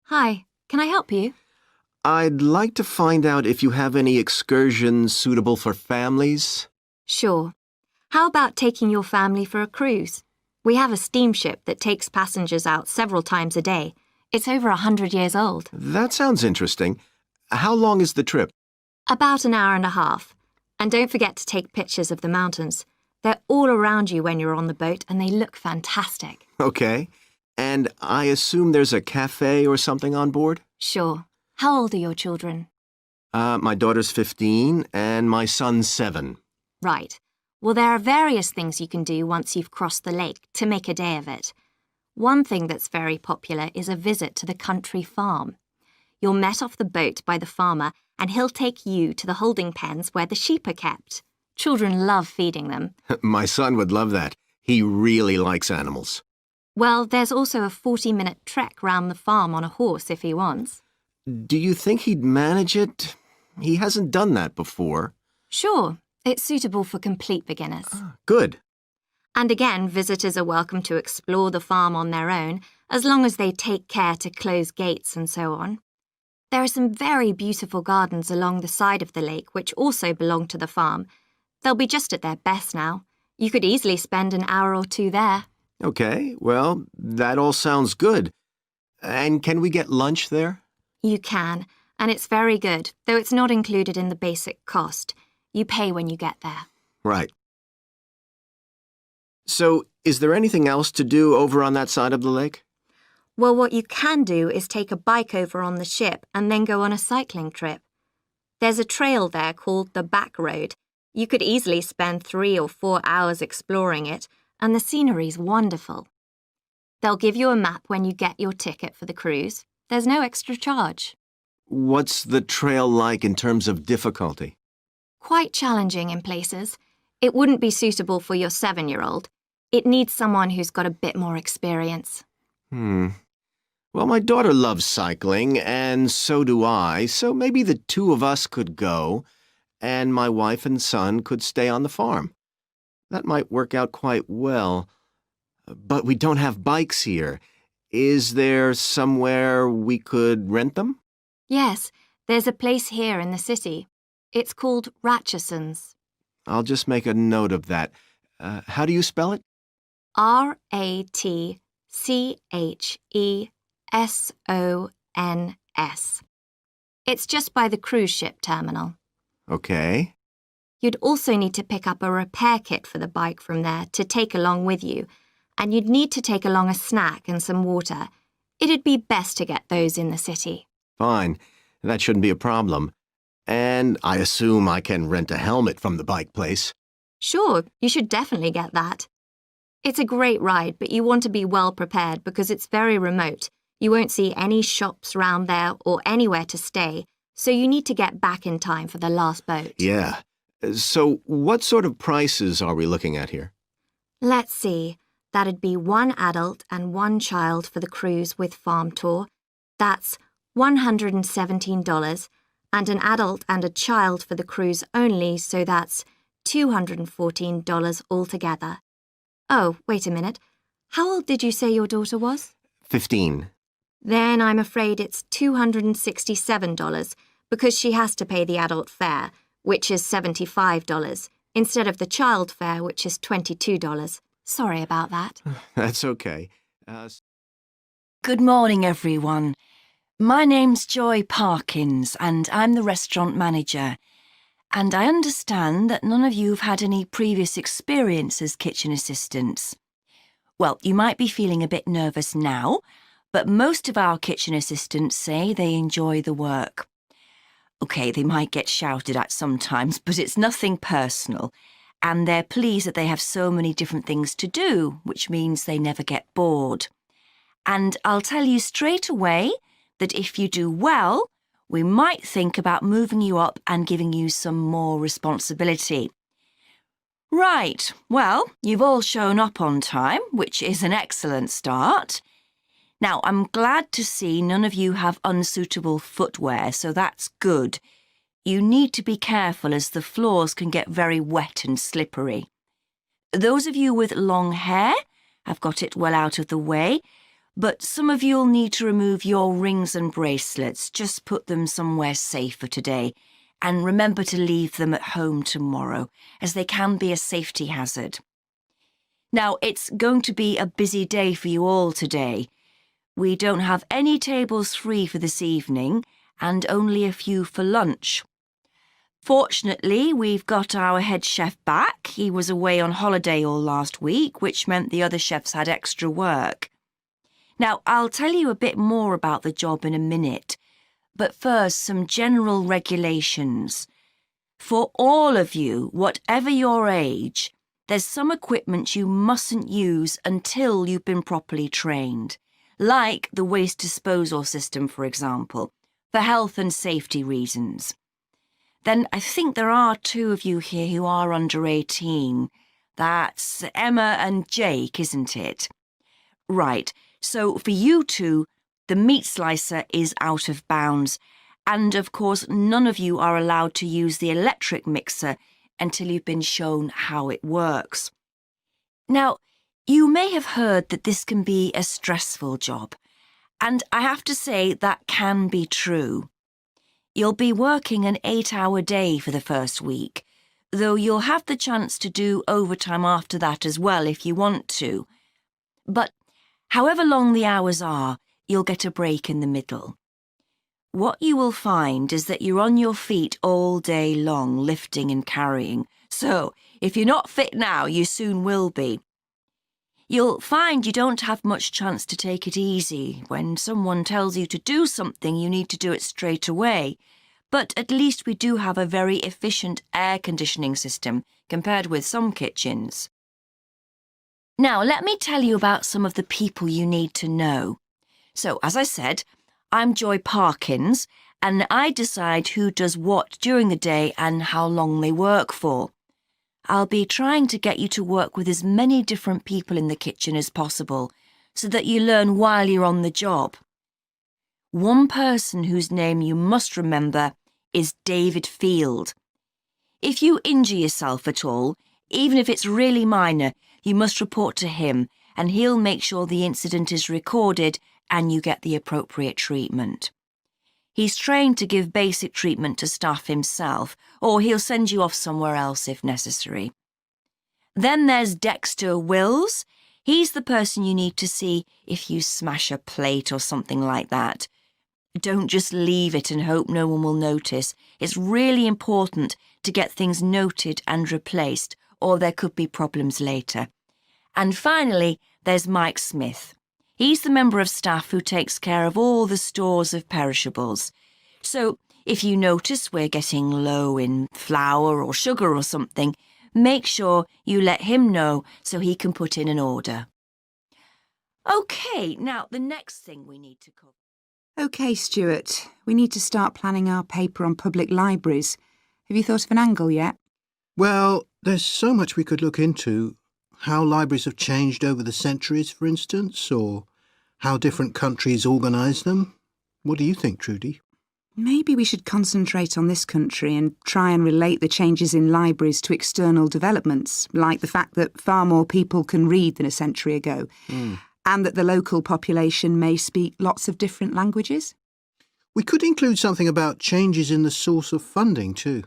Hi, can I help you? I'd like to find out if you have any excursions suitable for families. Sure. How about taking your family for a cruise? We have a steamship that takes passengers out several times a day. It's over 100 years old. That sounds interesting. How long is the trip? About an hour and a half. And don't forget to take pictures of the mountains. They're all around you when you're on the boat and they look fantastic. Okay. And I assume there's a cafe or something on board? Sure. How old are your children? My daughter's 15 and my son's 7. Right. Well, there are various things you can do once you've crossed the lake to make a day of it. One thing that's very popular is a visit to the country farm. You're met off the boat by the farmer and he'll take you to the holding pens where the sheep are kept. Children love feeding them. My son would love that. He really likes animals. Well, there's also a 40-minute trek round the farm on a horse if he wants. Do you think he'd manage it? He hasn't done that before. Sure, it's suitable for complete beginners. Good. And again, visitors are welcome to explore the farm on their own, as long as they take care to close gates and so on. There are some very beautiful gardens along the side of the lake which also belong to the farm. They'll be just at their best now. You could easily spend an hour or two there. Okay, well, that all sounds good. And can we get lunch there? You can, and it's very good, though it's not included in the basic cost. You pay when you get there. Right. So, is there anything else to do over on that side of the lake? Well, what you can do is take a bike over on the ship and then go on a cycling trip. There's a trail there called the Back Road. You could easily spend 3 or 4 hours exploring it, and the scenery's wonderful. They'll give you a map when you get your ticket for the cruise. There's no extra charge. What's the trail like in terms of difficulty? Quite challenging in places. It wouldn't be suitable for your 7-year-old. It needs someone who's got a bit more experience. Well, my daughter loves cycling, and so do I, so maybe the two of us could go, and my wife and son could stay on the farm. That might work out quite well. But we don't have bikes here. Is there somewhere we could rent them? Yes, there's a place here in the city. It's called Ratcheson's. I'll just make a note of that. How do you spell it? Ratchesons. It's just by the cruise ship terminal. Okay. You'd also need to pick up a repair kit for the bike from there to take along with you, and you'd need to take along a snack and some water. It'd be best to get those in the city. Fine. That shouldn't be a problem. And I assume I can rent a helmet from the bike place. Sure, you should definitely get that. It's a great ride, but you want to be well prepared because it's very remote. You won't see any shops round there or anywhere to stay, so you need to get back in time for the last boat. Yeah. So what sort of prices are we looking at here? Let's see. That'd be 1 adult and 1 child for the cruise with farm tour. That's $117, and an adult and a child for the cruise only, so that's $214 altogether. Oh, wait a minute. How old did you say your daughter was? 15. Then I'm afraid it's $267 because she has to pay the adult fare, which is $75, instead of the child fare, which is $22. Sorry about that. That's okay. Good morning, everyone. My name's Joy Parkins, and I'm the restaurant manager. And I understand that none of you have had any previous experience as kitchen assistants. Well, you might be feeling a bit nervous now, but most of our kitchen assistants say they enjoy the work. OK, they might get shouted at sometimes, but it's nothing personal. And they're pleased that they have so many different things to do, which means they never get bored. And I'll tell you straight away that if you do well, we might think about moving you up and giving you some more responsibility. Right, well, you've all shown up on time, which is an excellent start. Now, I'm glad to see none of you have unsuitable footwear, so that's good. You need to be careful as the floors can get very wet and slippery. Those of you with long hair have got it well out of the way, but some of you'll need to remove your rings and bracelets. Just put them somewhere safe for today, and remember to leave them at home tomorrow, as they can be a safety hazard. Now, it's going to be a busy day for you all today. We don't have any tables free for this evening, and only a few for lunch. Fortunately, we've got our head chef back. He was away on holiday all last week, which meant the other chefs had extra work. Now, I'll tell you a bit more about the job in a minute, but first, some general regulations. For all of you, whatever your age, there's some equipment you mustn't use until you've been properly trained, like the waste disposal system, for example, for health and safety reasons. Then I think there are 2 of you here who are under 18. That's Emma and Jake, isn't it? Right, so for you 2, the meat slicer is out of bounds, and of course none of you are allowed to use the electric mixer until you've been shown how it works. Now, you may have heard that this can be a stressful job, and I have to say that can be true. You'll be working an 8-hour day for the first week, though you'll have the chance to do overtime after that as well if you want to. But however long the hours are, you'll get a break in the middle. What you will find is that you're on your feet all day long, lifting and carrying. So, if you're not fit now, you soon will be. You'll find you don't have much chance to take it easy. When someone tells you to do something, you need to do it straight away. But at least we do have a very efficient air conditioning system compared with some kitchens. Now, let me tell you about some of the people you need to know. So, as I said, I'm Joy Parkins, and I decide who does what during the day and how long they work for. I'll be trying to get you to work with as many different people in the kitchen as possible, so that you learn while you're on the job. One person whose name you must remember is David Field. If you injure yourself at all, even if it's really minor, you must report to him, and he'll make sure the incident is recorded and you get the appropriate treatment. He's trained to give basic treatment to staff himself, or he'll send you off somewhere else if necessary. Then there's Dexter Wills. He's the person you need to see if you smash a plate or something like that. Don't just leave it and hope no one will notice. It's really important to get things noted and replaced, or there could be problems later. And finally, there's Mike Smith. He's the member of staff who takes care of all the stores of perishables. So, if you notice we're getting low in flour or sugar or something, make sure you let him know so he can put in an order. OK, now the next thing we need to cover. OK, Stuart, we need to start planning our paper on public libraries. Have you thought of an angle yet? Well, there's so much we could look into. How libraries have changed over the centuries, for instance, or how different countries organise them. What do you think, Trudy? Maybe we should concentrate on this country and try and relate the changes in libraries to external developments, like the fact that far more people can read than a century ago, and that the local population may speak lots of different languages. We could include something about changes in the source of funding too.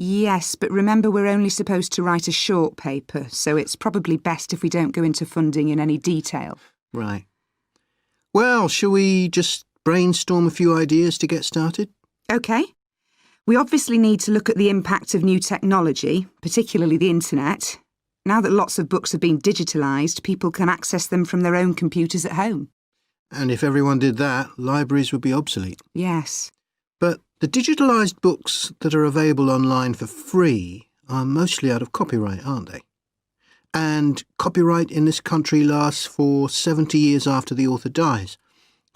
Yes, but remember we're only supposed to write a short paper, so it's probably best if we don't go into funding in any detail. Right. Well, shall we just brainstorm a few ideas to get started? OK. We obviously need to look at the impact of new technology, particularly the internet. Now that lots of books have been digitalised, people can access them from their own computers at home. And if everyone did that, libraries would be obsolete. Yes. But the digitalised books that are available online for free are mostly out of copyright, aren't they? And copyright in this country lasts for 70 years after the author dies.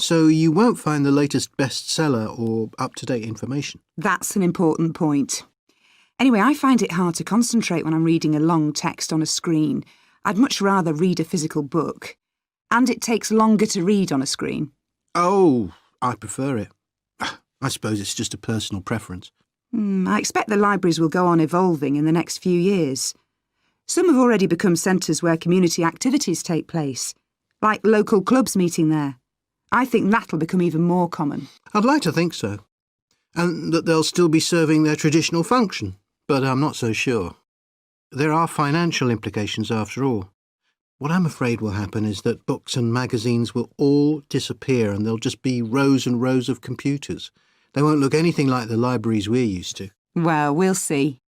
So you won't find the latest bestseller or up-to-date information. That's an important point. Anyway, I find it hard to concentrate when I'm reading a long text on a screen. I'd much rather read a physical book. And it takes longer to read on a screen. Oh, I prefer it. I suppose it's just a personal preference. I expect the libraries will go on evolving in the next few years. Some have already become centres where community activities take place. like local clubs meeting there. I think that'll become even more common. I'd like to think so. And that they'll still be serving their traditional function, but I'm not so sure. There are financial implications after all. What I'm afraid will happen is that books and magazines will all disappear and there'll just be rows and rows of computers. They won't look anything like the libraries we're used to. Well, we'll see.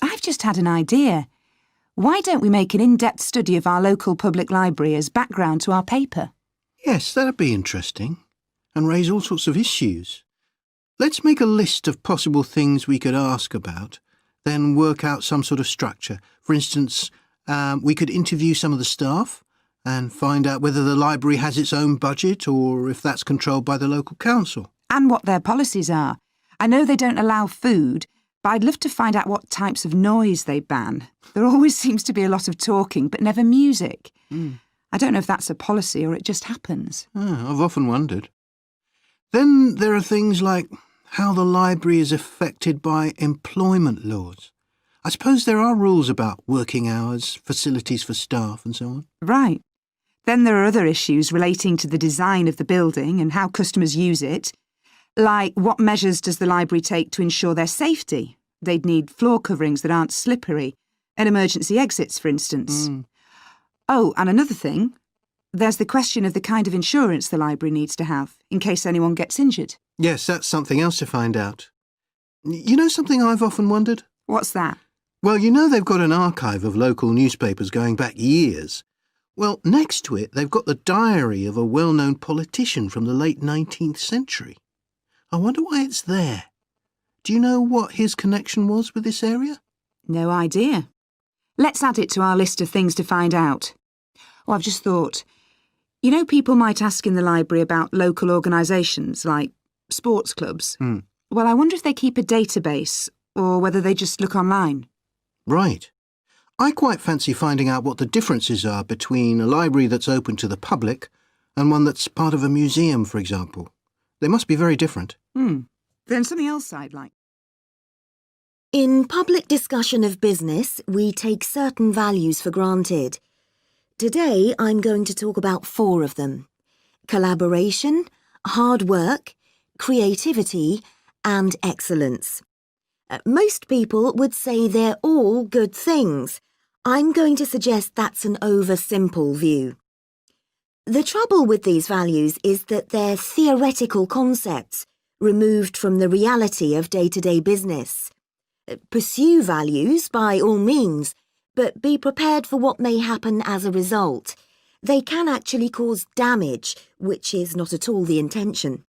I've just had an idea. Why don't we make an in-depth study of our local public library as background to our paper? Yes, that'd be interesting. And raise all sorts of issues. Let's make a list of possible things we could ask about, then work out some sort of structure. For instance, we could interview some of the staff and find out whether the library has its own budget or if that's controlled by the local council. And what their policies are. I know they don't allow food, but I'd love to find out what types of noise they ban. There always seems to be a lot of talking, but never music. I don't know if that's a policy or it just happens. I've often wondered. Then there are things like how the library is affected by employment laws. I suppose there are rules about working hours, facilities for staff and so on. Right. Then there are other issues relating to the design of the building and how customers use it. Like, what measures does the library take to ensure their safety? They'd need floor coverings that aren't slippery, and emergency exits, for instance. Oh, and another thing. There's the question of the kind of insurance the library needs to have, in case anyone gets injured. Yes, that's something else to find out. You know something I've often wondered? What's that? Well, you know they've got an archive of local newspapers going back years. Well, next to it, they've got the diary of a well-known politician from the late 19th century. I wonder why it's there. Do you know what his connection was with this area? No idea. Let's add it to our list of things to find out. Oh, I've just thought. You know, people might ask in the library about local organisations, like sports clubs. Well, I wonder if they keep a database, or whether they just look online. Right. I quite fancy finding out what the differences are between a library that's open to the public and one that's part of a museum, for example. They must be very different. Then something else I'd like. In public discussion of business, we take certain values for granted. Today, I'm going to talk about 4 of them: collaboration, hard work, creativity, and excellence. Most people would say they're all good things. I'm going to suggest that's an oversimple view. The trouble with these values is that they're theoretical concepts, removed from the reality of day-to-day business. Pursue values by all means, but be prepared for what may happen as a result. They can actually cause damage, which is not at all the intention.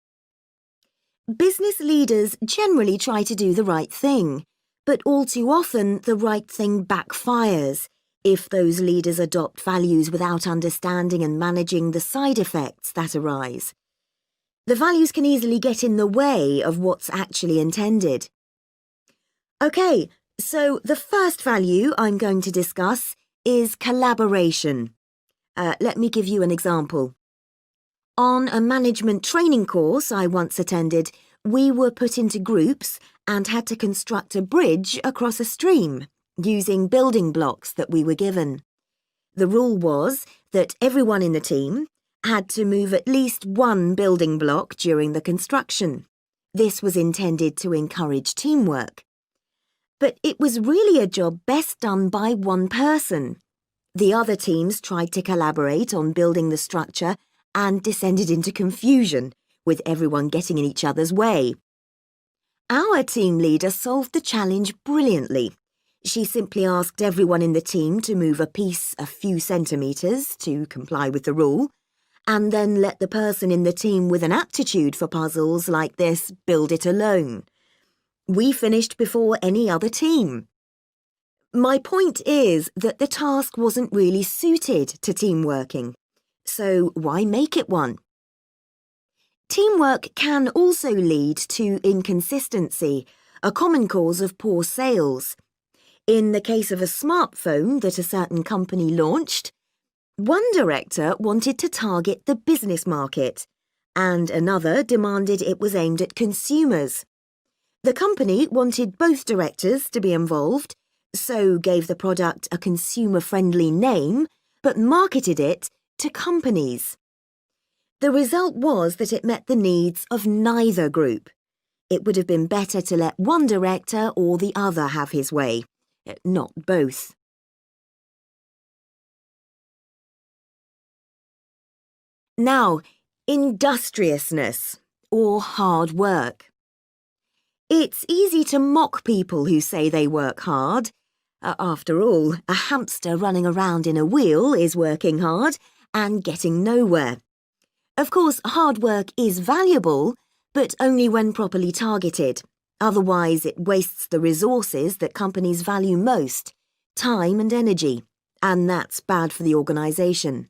Business leaders generally try to do the right thing, but all too often the right thing backfires if those leaders adopt values without understanding and managing the side effects that arise. The values can easily get in the way of what's actually intended. Okay, so the first value I'm going to discuss is collaboration. Let me give you an example. On a management training course I once attended, we were put into groups and had to construct a bridge across a stream using building blocks that we were given. The rule was that everyone in the team had to move at least one building block during the construction. This was intended to encourage teamwork. But it was really a job best done by one person. The other teams tried to collaborate on building the structure and descended into confusion, with everyone getting in each other's way. Our team leader solved the challenge brilliantly. She simply asked everyone in the team to move a piece a few centimetres to comply with the rule, and then let the person in the team with an aptitude for puzzles like this build it alone. We finished before any other team. My point is that the task wasn't really suited to team working, so why make it one? Teamwork can also lead to inconsistency, a common cause of poor sales. In the case of a smartphone that a certain company launched, one director wanted to target the business market, and another demanded it was aimed at consumers. The company wanted both directors to be involved, so gave the product a consumer-friendly name, but marketed it to companies. The result was that it met the needs of neither group. It would have been better to let one director or the other have his way, not both. Now, industriousness, or hard work. It's easy to mock people who say they work hard. After all, a hamster running around in a wheel is working hard and getting nowhere. Of course, hard work is valuable, but only when properly targeted. Otherwise, it wastes the resources that companies value most, time and energy, and that's bad for the organisation.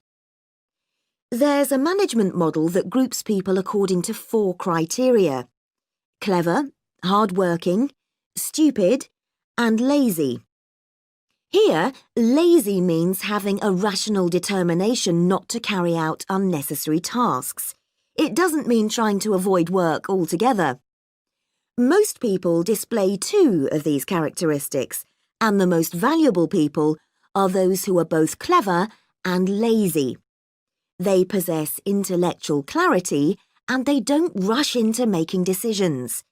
There's a management model that groups people according to 4 criteria: clever, hard-working, stupid, and lazy. Here, lazy means having a rational determination not to carry out unnecessary tasks. It doesn't mean trying to avoid work altogether. Most people display 2 of these characteristics, and the most valuable people are those who are both clever and lazy. They possess intellectual clarity and they don't rush into making decisions.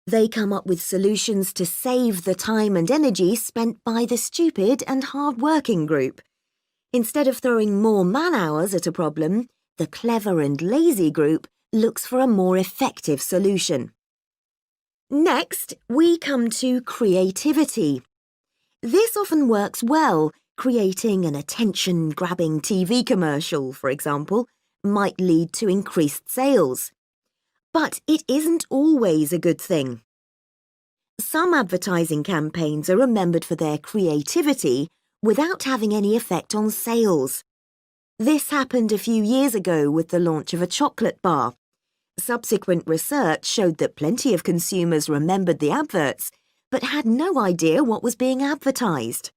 They come up with solutions to save the time and energy spent by the stupid and hard-working group. Instead of throwing more man-hours at a problem, the clever and lazy group looks for a more effective solution. Next, we come to creativity. This often works well. Creating an attention-grabbing TV commercial, for example, might lead to increased sales. But it isn't always a good thing. Some advertising campaigns are remembered for their creativity without having any effect on sales. This happened a few years ago with the launch of a chocolate bar. Subsequent research showed that plenty of consumers remembered the adverts, but had no idea what was being advertised.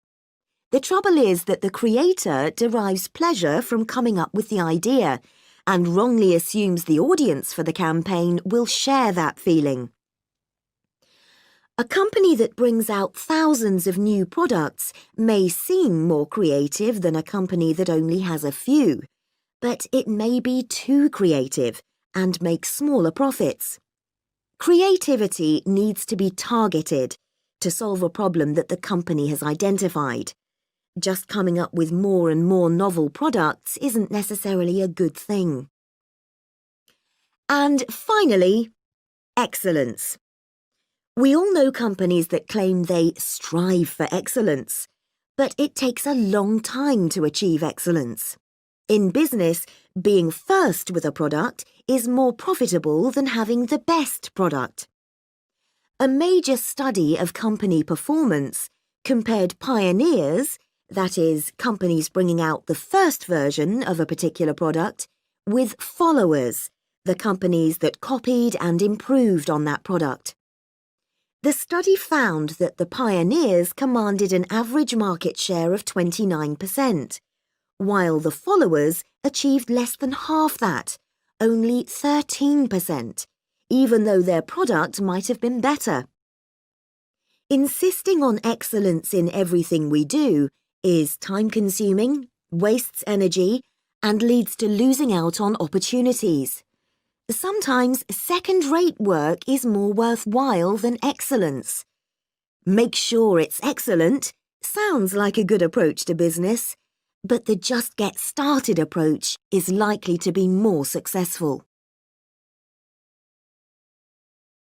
The trouble is that the creator derives pleasure from coming up with the idea and wrongly assumes the audience for the campaign will share that feeling. A company that brings out thousands of new products may seem more creative than a company that only has a few, but it may be too creative and make smaller profits. Creativity needs to be targeted to solve a problem that the company has identified. Just coming up with more and more novel products isn't necessarily a good thing. And finally, excellence. We all know companies that claim they strive for excellence, but it takes a long time to achieve excellence. In business, being first with a product is more profitable than having the best product. A major study of company performance compared pioneers, that is, companies bringing out the first version of a particular product, with followers, the companies that copied and improved on that product. The study found that the pioneers commanded an average market share of 29%, while the followers achieved less than half that, only 13%, even though their product might have been better. Insisting on excellence in everything we do is time-consuming, wastes energy, and leads to losing out on opportunities. Sometimes second-rate work is more worthwhile than excellence. Make sure it's excellent sounds like a good approach to business, but the just get started approach is likely to be more successful.